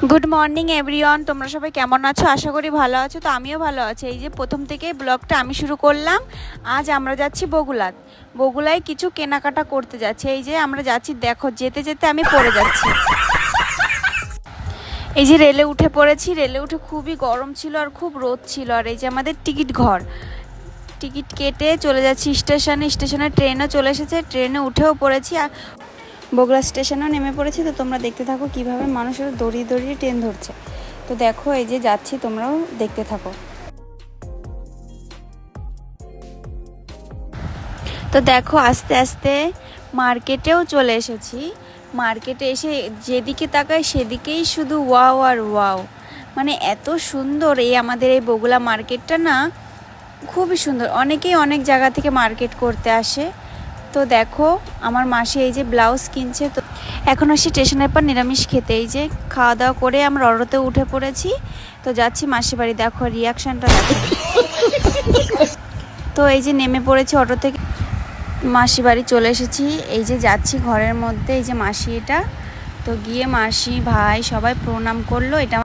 Good morning everyone, তোমরা সবাই কেমন আছো? আশা করি ভালো আছো। তো আমিও ভালো আছি। এই যে প্রথম থেকে ব্লগটা আমি শুরু করলাম। আজ আমরা যাচ্ছি বগুলায় কিছু কেনাকাটা করতে যাচ্ছি। এই যে আমরা যাচ্ছি, দেখো যেতে যেতে আমি পড়ে যাচ্ছি। এই যে রেলে উঠে পড়েছি। রেলে উঠে খুবই গরম ছিল আর খুব রোদ ছিল। আর এই যে আমাদের টিকিট কেটে চলে যাচ্ছি স্টেশনে ট্রেনও চলে এসেছে, ট্রেনে উঠেও পড়েছি আর বগুড়া স্টেশনেও নেমে পড়েছি। তো তোমরা দেখতে থাকো কিভাবে মানুষের দড়িয়ে দড়িয়ে ট্রেন ধরছে। তো দেখো এই যে যাচ্ছি, তোমরাও দেখতে থাকো। তো দেখো আস্তে আস্তে মার্কেটেও চলে এসেছি। মার্কেটে এসে যেদিকে তাকাই সেদিকেই শুধু ওয়াও আর ওয়াও, মানে এত সুন্দর এই আমাদের এই বগুড়া মার্কেটটা না, খুবই সুন্দর। অনেকেই অনেক জায়গা থেকে মার্কেট করতে আসে। তো দেখো আমার মাসি এই যে ব্লাউজ কিনছে। তো এখন আসি স্টেশনের পর নিরামিষ খেতে। এই যে খাওয়া দাওয়া করে আমরা অটোতে উঠে পড়েছি। তো যাচ্ছি মাসি বাড়ি। দেখো রিয়াকশানটা দেখো। তো এই যে নেমে পড়েছি অটো থেকে, মাসি বাড়ি চলে এসেছি। এই যে যাচ্ছি ঘরের মধ্যে। এই যে মাসি, এটা তো গিয়ে মাসি ভাই সবাই প্রণাম করলো। এটা